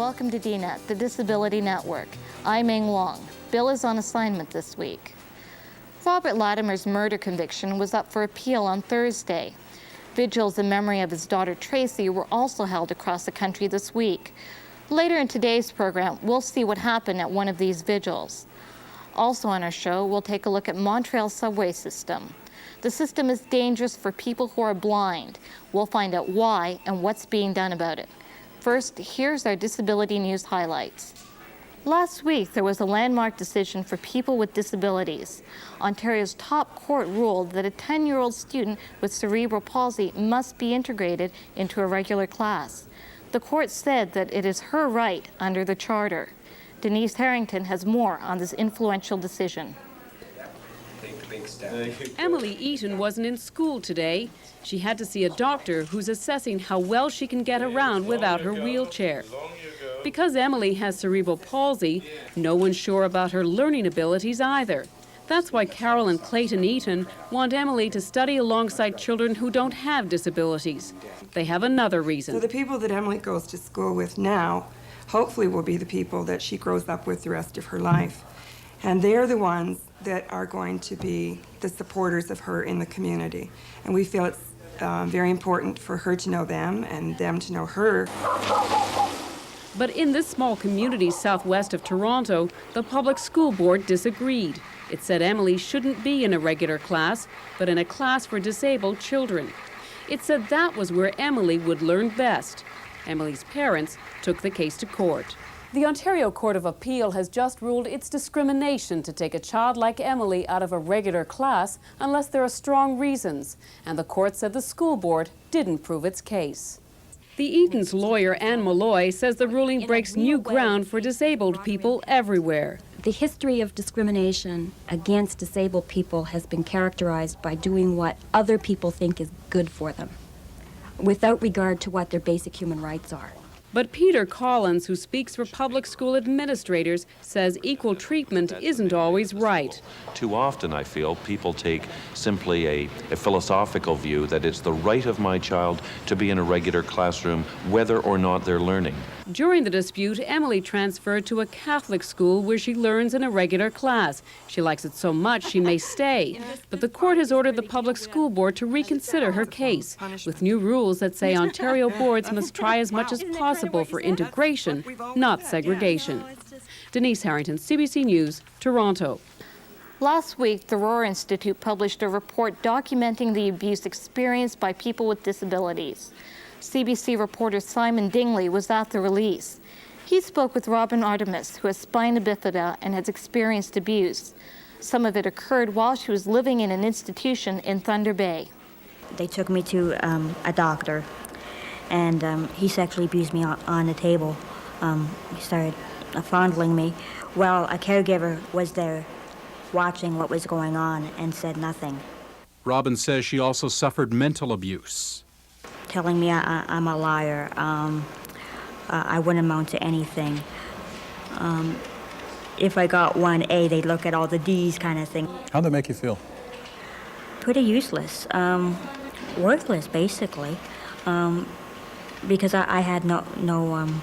welcome to DNET, the Disability Network. I'm Ming Wong. Bill is on assignment this week. Robert Latimer's murder conviction was up for appeal on Thursday. Vigils in memory of his daughter Tracy were also held across the country this week. Later in today's program, we'll see what happened at one of these vigils. Also on our show, we'll take a look at Montreal's subway system. The system is dangerous for people who are blind. We'll find out why and what's being done about it. First, here's our disability news highlights. Last week, there was a landmark decision for people with disabilities. Ontario's top court ruled that a 10-year-old student with cerebral palsy must be integrated into a regular class. The court said that it is her right under the Charter. Denise Harrington has more on this influential decision. Emily Eaton wasn't in school today. She had to see a doctor who's assessing how well she can get around without her wheelchair. Because Emily has cerebral palsy, no one's sure about her learning abilities either. That's why Carol and Clayton Eaton want Emily to study alongside children who don't have disabilities. They have another reason. So the people that Emily goes to school with now hopefully will be the people that she grows up with the rest of her life. And they're the ones that are going to be the supporters of her in the community. And we feel it's very important for her to know them and them to know her. But in this small community southwest of Toronto, the public school board disagreed. It said Emily shouldn't be in a regular class, but in a class for disabled children. It said that was where Emily would learn best. Emily's parents took the case to court. The Ontario Court of Appeal has just ruled it's discrimination to take a child like Emily out of a regular class unless there are strong reasons, and the court said the school board didn't prove its case. The Eaton's lawyer, Anne Malloy, says the ruling breaks new ground for disabled people everywhere. The history of discrimination against disabled people has been characterized by doing what other people think is good for them, without regard to what their basic human rights are. But Peter Collins, who speaks for public school administrators, says equal treatment isn't always right. Too often, I feel, people take simply a philosophical view that it's the right of my child to be in a regular classroom, whether or not they're learning. During the dispute, Emily transferred to a Catholic school where she learns in a regular class. She likes it so much she may stay. But the court has ordered the public school board to reconsider her case, with new rules that say Ontario boards must try as much as possible for integration, not segregation. Denise Harrington, CBC News, Toronto. Last week, the Roar Institute published a report documenting the abuse experienced by people with disabilities. CBC reporter Simon Dingley was at the release. He spoke with Robin Artemis, who has spina bifida and has experienced abuse. Some of it occurred while she was living in an institution in Thunder Bay. They took me to a doctor, and he sexually abused me on the table. He started fondling me. Well, a caregiver was there watching what was going on and said nothing. Robin says she also suffered mental abuse. Telling me I'm a liar, I wouldn't amount to anything. If I got 1A, they'd look at all the D's kind of thing. How'd that make you feel? Pretty useless, worthless, basically, because I had no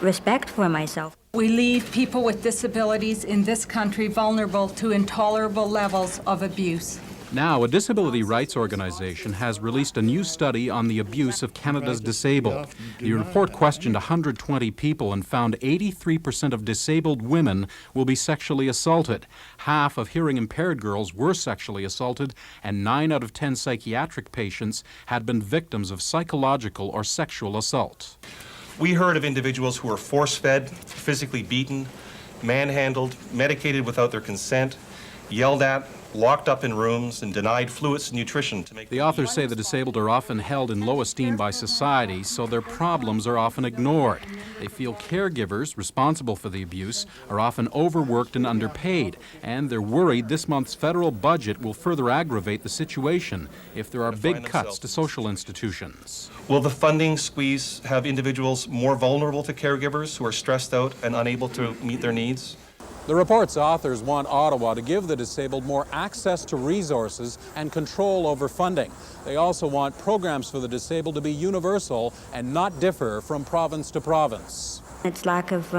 respect for myself. We leave people with disabilities in this country vulnerable to intolerable levels of abuse. Now, a disability rights organization has released a new study on the abuse of Canada's disabled. The report questioned 120 people and found 83% of disabled women will be sexually assaulted. Half of hearing-impaired girls were sexually assaulted, and 9 out of 10 psychiatric patients had been victims of psychological or sexual assault. We heard of individuals who were force-fed, physically beaten, manhandled, medicated without their consent, yelled at, locked up in rooms, and denied fluids and nutrition to make... The authors say the disabled are often held in low esteem by society, so their problems are often ignored. They feel caregivers responsible for the abuse are often overworked and underpaid, and they're worried this month's federal budget will further aggravate the situation if there are big cuts to social institutions. Will the funding squeeze have individuals more vulnerable to caregivers who are stressed out and unable to meet their needs? The report's authors want Ottawa to give the disabled more access to resources and control over funding. They also want programs for the disabled to be universal and not differ from province to province. It's lack of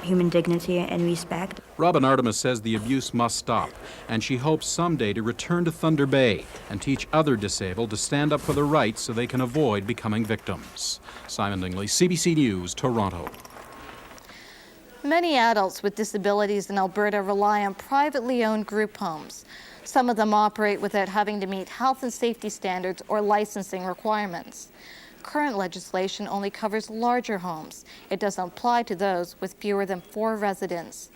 human dignity and respect. Robin Artemis says the abuse must stop, and she hopes someday to return to Thunder Bay and teach other disabled to stand up for their rights so they can avoid becoming victims. Simon Dingley, CBC News, Toronto. Many adults with disabilities in Alberta rely on privately owned group homes. Some of them operate without having to meet health and safety standards or licensing requirements. Current legislation only covers larger homes. It doesn't apply to those with fewer than 4 residents.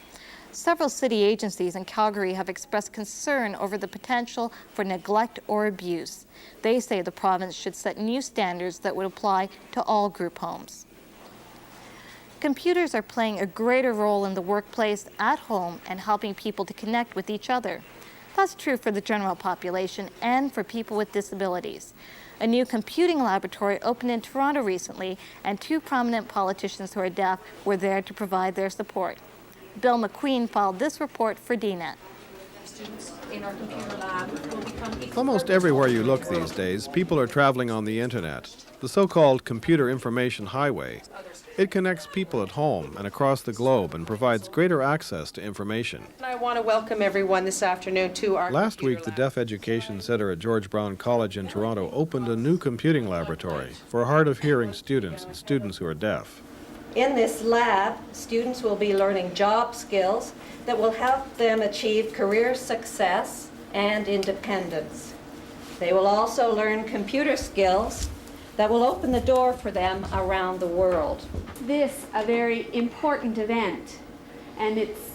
Several city agencies in Calgary have expressed concern over the potential for neglect or abuse. They say the province should set new standards that would apply to all group homes. Computers are playing a greater role in the workplace, at home, and helping people to connect with each other. That's true for the general population and for people with disabilities. A new computing laboratory opened in Toronto recently, and 2 prominent politicians who are deaf were there to provide their support. Bill McQueen filed this report for DNet. Almost everywhere you look these days, people are traveling on the internet, the so-called Computer Information Highway. It connects people at home and across the globe and provides greater access to information. I want to welcome everyone this afternoon to our Last week, the Deaf Education Centre at George Brown College in Toronto opened a new computing laboratory for hard-of-hearing students and students who are deaf. In this lab, students will be learning job skills that will help them achieve career success and independence. They will also learn computer skills that will open the door for them around the world. This a very important event, and it's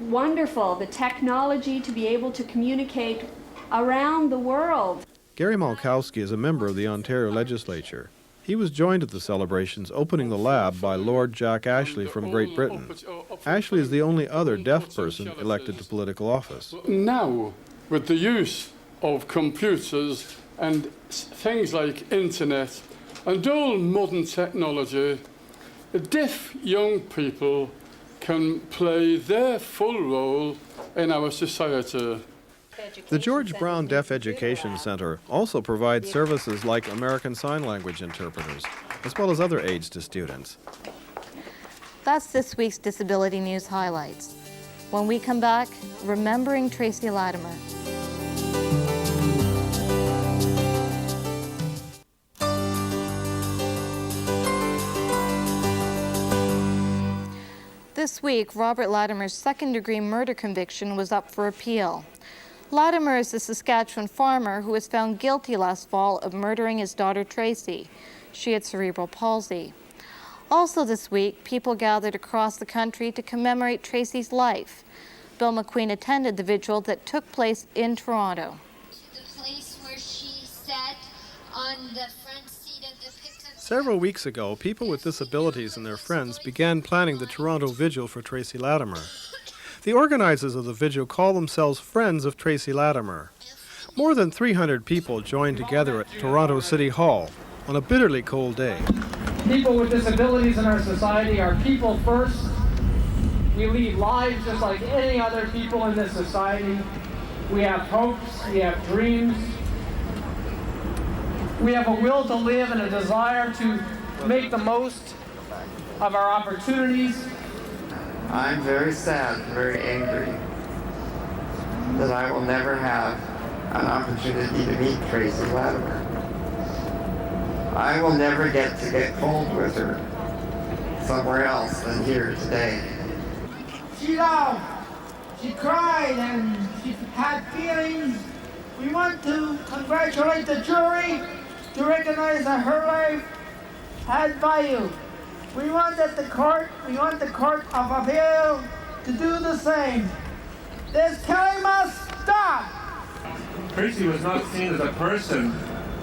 wonderful, the technology to be able to communicate around the world. Gary Malkowski is a member of the Ontario Legislature. He was joined at the celebrations opening the lab by Lord Jack Ashley from Great Britain. Ashley is the only other deaf person elected to political office. Now, with the use of computers and things like internet and all modern technology, deaf young people can play their full role in our society. The George Brown Deaf Education Centre also provides services like American Sign Language interpreters, as well as other aids to students. That's this week's Disability News Highlights. When we come back, remembering Tracy Latimer. This week, Robert Latimer's second-degree murder conviction was up for appeal. Latimer is a Saskatchewan farmer who was found guilty last fall of murdering his daughter Tracy. She had cerebral palsy. Also this week, people gathered across the country to commemorate Tracy's life. Bill McQueen attended the vigil that took place in Toronto. The place where she sat on the front seat of the pickup. Several weeks ago, people with disabilities and their friends began planning the Toronto Vigil for Tracy Latimer. The organizers of the vigil call themselves Friends of Tracy Latimer. More than 300 people joined together at Toronto City Hall on a bitterly cold day. People with disabilities in our society are people first. We lead lives just like any other people in this society. We have hopes, we have dreams. We have a will to live and a desire to make the most of our opportunities. I'm very sad, very angry that I will never have an opportunity to meet Tracy Latimer. I will never get cold with her somewhere else than here today. She loved, she cried, and she had feelings. We want to congratulate the jury to recognize that her life had value. We want the Court of Appeal to do the same. This killing must stop. Tracy was not seen as a person,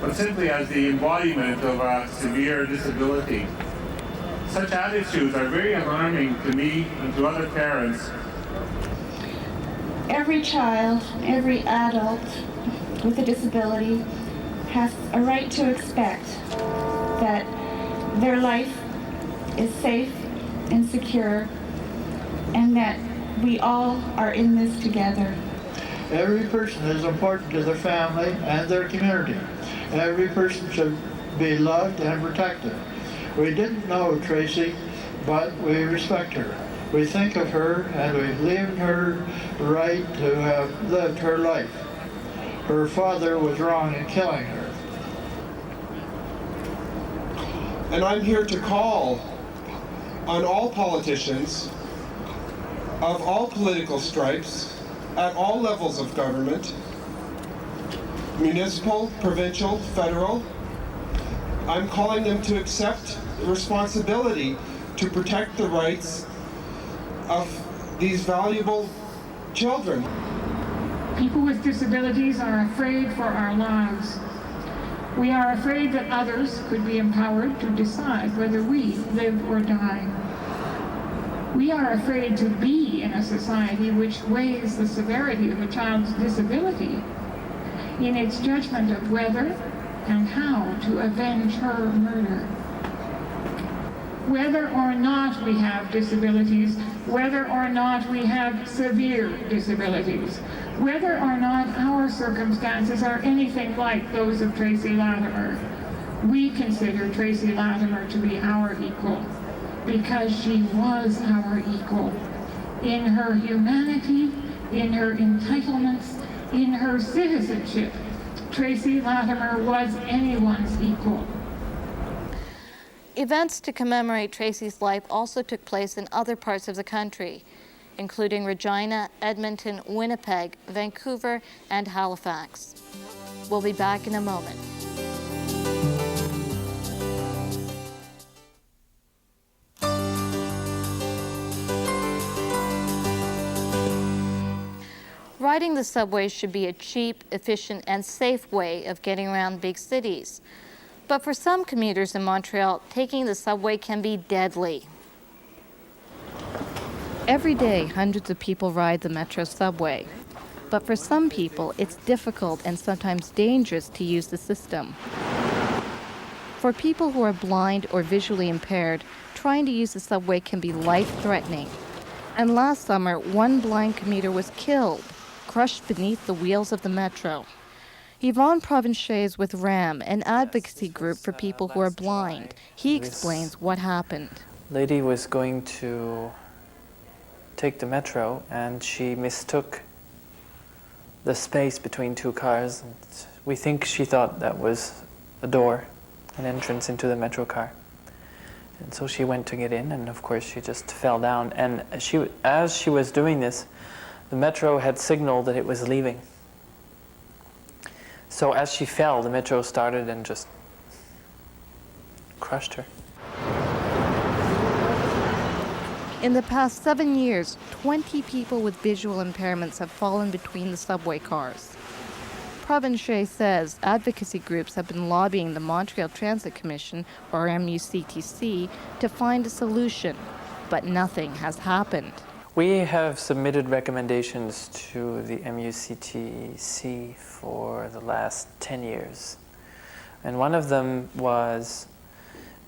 but simply as the embodiment of a severe disability. Such attitudes are very alarming to me and to other parents. Every child, every adult with a disability has a right to expect that their life is safe and secure, and that we all are in this together. Every person is important to their family and their community. Every person should be loved and protected. We didn't know Tracy, but we respect her. We think of her and we believe in her right to have lived her life. Her father was wrong in killing her. And I'm here to call on all politicians of all political stripes at all levels of government, municipal, provincial, federal. I'm calling them to accept the responsibility to protect the rights of these valuable children. People with disabilities are afraid for our lives. We are afraid that others could be empowered to decide whether we live or die. We are afraid to be in a society which weighs the severity of a child's disability in its judgment of whether and how to avenge her murder. Whether or not we have disabilities, whether or not we have severe disabilities, whether or not our circumstances are anything like those of Tracy Latimer, we consider Tracy Latimer to be our equal, because she was our equal in her humanity, in her entitlements, in her citizenship. Tracy Latimer was anyone's equal. Events to commemorate Tracy's life also took place in other parts of the country, including Regina, Edmonton, Winnipeg, Vancouver, and Halifax. We'll be back in a moment. Riding the subway should be a cheap, efficient, and safe way of getting around big cities. But for some commuters in Montreal, taking the subway can be deadly. Every day, hundreds of people ride the Metro subway. But for some people, it's difficult and sometimes dangerous to use the system. For people who are blind or visually impaired, trying to use the subway can be life-threatening. And last summer, one blind commuter was killed, crushed beneath the wheels of the Metro. Yvon Provencher is with RAM, an advocacy group for people who are blind. He explains what happened. Lady was going to take the Metro and she mistook the space between two cars. And we think she thought that was a door, an entrance into the Metro car. And so she went to get in, and of course she just fell down. And as she was doing this, the Metro had signaled that it was leaving. So as she fell, the Metro started and just crushed her. In the past 7 years, 20 people with visual impairments have fallen between the subway cars. Provencher says advocacy groups have been lobbying the Montreal Transit Commission, or MUCTC, to find a solution, but nothing has happened. We have submitted recommendations to the MUCTC for the last 10 years. And one of them was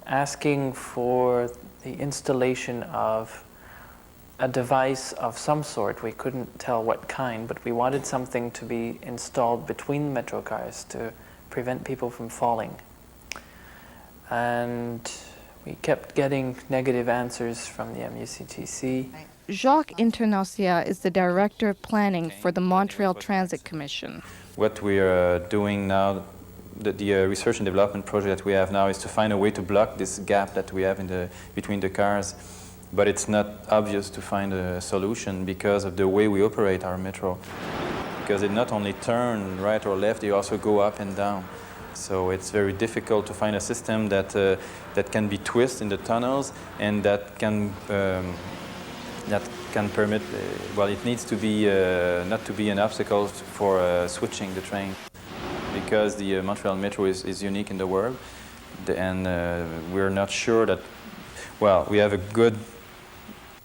asking for the installation of a device of some sort. We couldn't tell what kind, but we wanted something to be installed between the Metro cars to prevent people from falling. And we kept getting negative answers from the MUCTC. Jacques Internacia is the Director of Planning for the Montreal Transit Commission. What we are doing now, the research and development project that we have now, is to find a way to block this gap that we have between the cars. But it's not obvious to find a solution because of the way we operate our metro. Because it not only turn right or left, they also go up and down. So it's very difficult to find a system that can be twisted in the tunnels and that can permit, well, it needs to be not to be an obstacle for switching the train, because the Montreal Metro is unique in the world, and we're not sure that, well, we have a good,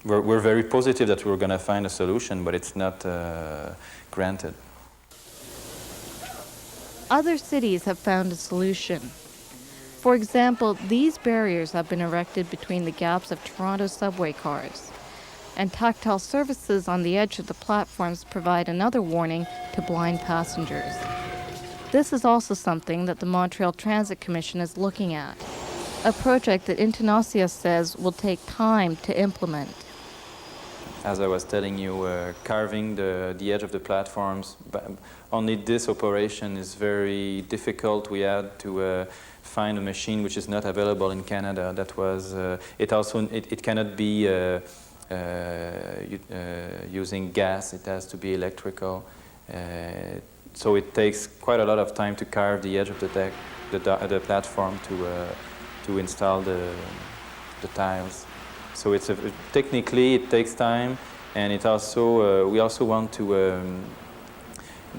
we're very positive that we're going to find a solution, but it's not granted. Other cities have found a solution. For example, these barriers have been erected between the gaps of Toronto subway cars. and tactile surfaces on the edge of the platforms provide another warning to blind passengers. This is also something that the Montreal Transit Commission is looking at, a project that Internacia says will take time to implement. As I was telling you, carving the edge of the platforms, only this operation is very difficult. We had to find a machine which is not available in Canada. That was, it cannot be using gas, it has to be electrical. So it takes quite a lot of time to carve the edge of the platform to install the tiles. So it's technically it takes time, and it also we also want to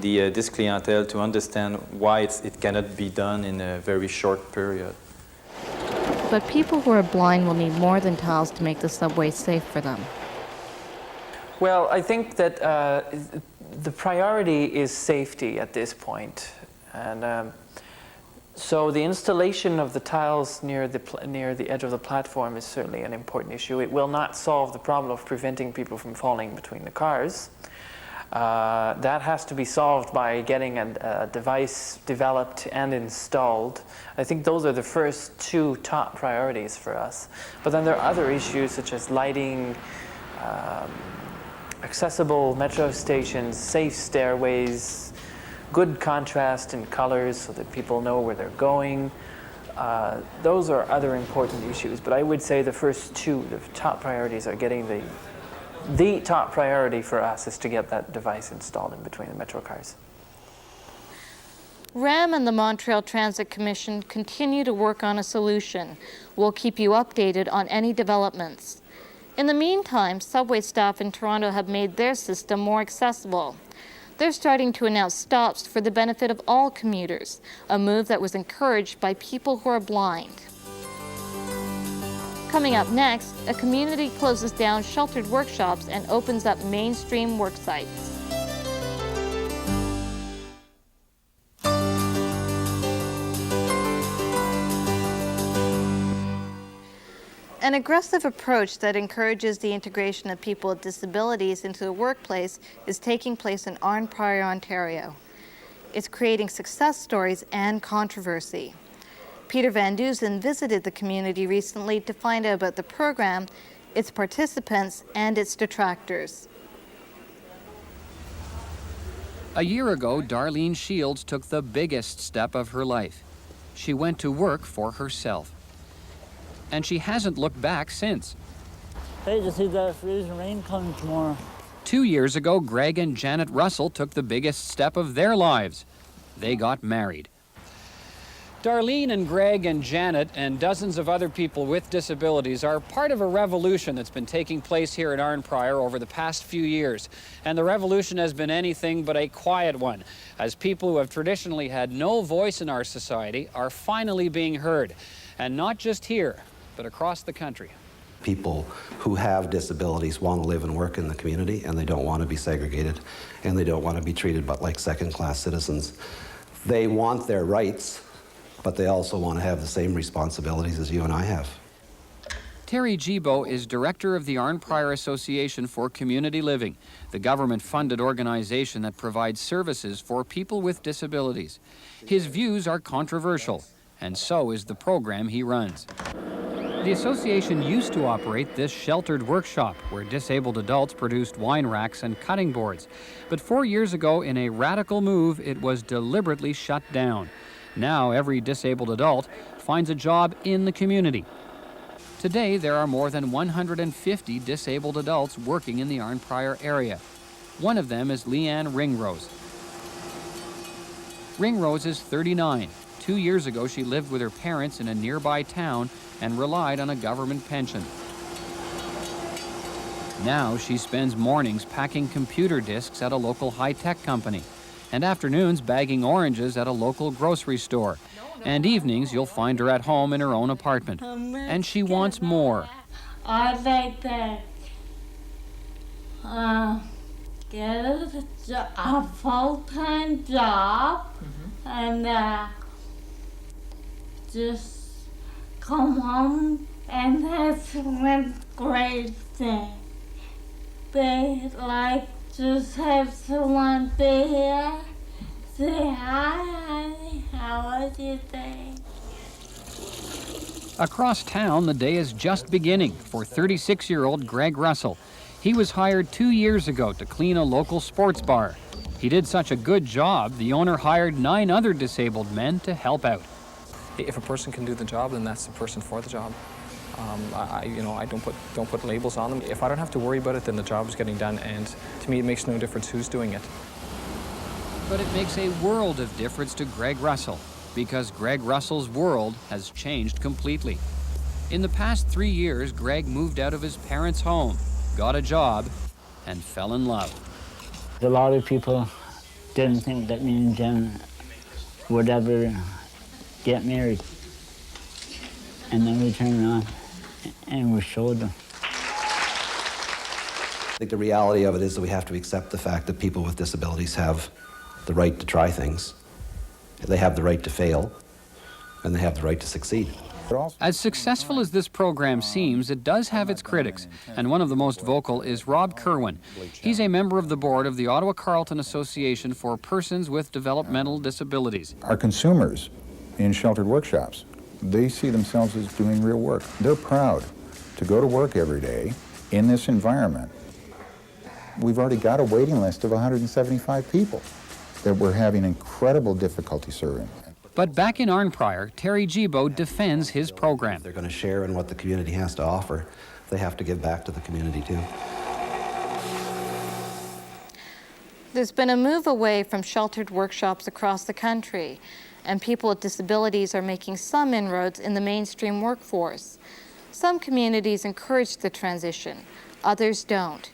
this clientele to understand why it cannot be done in a very short period. But people who are blind will need more than tiles to make the subway safe for them. Well, I think that the priority is safety at this point, and so the installation of the tiles near the edge of the platform is certainly an important issue. It will not solve the problem of preventing people from falling between the cars. That has to be solved by getting a device developed and installed. I think those are the first two top priorities for us. But then there are other issues such as lighting, accessible metro stations, safe stairways, good contrast in colors so that people know where they're going. Those are other important issues, but I would say the first two, the top priorities, are getting the top priority for us is to get that device installed in between the metro cars. RAM and the Montreal Transit Commission continue to work on a solution. We'll keep you updated on any developments. In the meantime, subway staff in Toronto have made their system more accessible. They're starting to announce stops for the benefit of all commuters, a move that was encouraged by people who are blind. Coming up next, a community closes down sheltered workshops and opens up mainstream work sites. An aggressive approach that encourages the integration of people with disabilities into the workplace is taking place in Arnprior, Ontario. It's creating success stories and controversy. Peter Van Dusen visited the community recently to find out about the program, its participants, and its detractors. A year ago, Darlene Shields took the biggest step of her life. She went to work for herself. And she hasn't looked back since. Hey, to see that freezing rain coming tomorrow. 2 years ago, Greg and Janet Russell took the biggest step of their lives. They got married. Darlene and Greg and Janet and dozens of other people with disabilities are part of a revolution that's been taking place here in Arnprior over the past few years. And the revolution has been anything but a quiet one, as people who have traditionally had no voice in our society are finally being heard. And not just here, but across the country. People who have disabilities want to live and work in the community, and they don't want to be segregated, and they don't want to be treated but like second-class citizens. They want their rights, but they also want to have the same responsibilities as you and I have. Terry Gibo is director of the Arnprior Association for Community Living, the government-funded organization that provides services for people with disabilities. His views are controversial, and so is the program he runs. The association used to operate this sheltered workshop where disabled adults produced wine racks and cutting boards. But 4 years ago, in a radical move, it was deliberately shut down. Now every disabled adult finds a job in the community. Today, there are more than 150 disabled adults working in the Arnprior area. One of them is Leanne Ringrose. Ringrose is 39. 2 years ago, she lived with her parents in a nearby town and relied on a government pension. Now she spends mornings packing computer disks at a local high-tech company, and afternoons bagging oranges at a local grocery store. And evenings, you'll find her at home in her own apartment. And she wants more. I'd like to get a full-time job and just come home, and that's one great thing. they like just have someone be here, say hi, how was your day? Across town, the day is just beginning for 36-year-old Greg Russell. He was hired 2 years ago to clean a local sports bar. He did such a good job, the owner hired 9 other disabled men to help out. If a person can do the job, then that's the person for the job. I don't put labels on them. If I don't have to worry about it, then the job is getting done, and to me it makes no difference who's doing it. But it makes a world of difference to Greg Russell, because Greg Russell's world has changed completely. In the past 3 years, Greg moved out of his parents' home, got a job, and fell in love. A lot of people didn't think that me and Jen would ever get married. And then we turned around and we showed them. I think the reality of it is that we have to accept the fact that people with disabilities have the right to try things. They have the right to fail, and they have the right to succeed. As successful as this program seems, it does have its critics, and one of the most vocal is Rob Kerwin. He's a member of the board of the Ottawa Carleton Association for Persons with Developmental Disabilities. Our consumers in sheltered workshops, they see themselves as doing real work. They're proud to go to work every day in this environment. We've already got a waiting list of 175 people that we're having incredible difficulty serving. But back in Arnprior, Terry Gibault defends his program. They're going to share in what the community has to offer. They have to give back to the community too. There's been a move away from sheltered workshops across the country, and people with disabilities are making some inroads in the mainstream workforce. Some communities encourage the transition, others don't.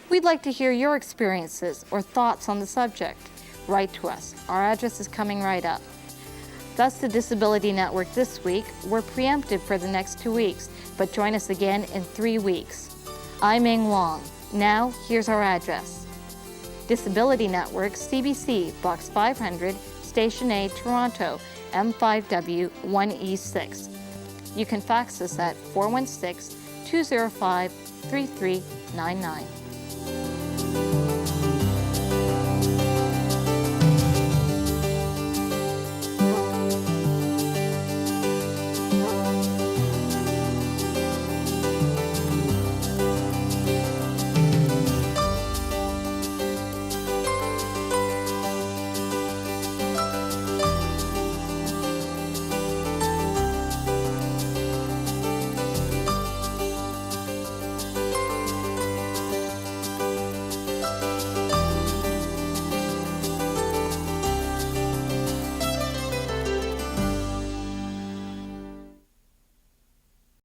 We'd like to hear your experiences or thoughts on the subject. Write to us. Our address is coming right up. That's the Disability Network this week. We're preempted for the next 2 weeks, but join us again in 3 weeks. I'm Ing Wong. Now, here's our address. Disability Network, CBC, Box 500, Station A, Toronto, M5W 1E6. You can fax us at 416-205-3399.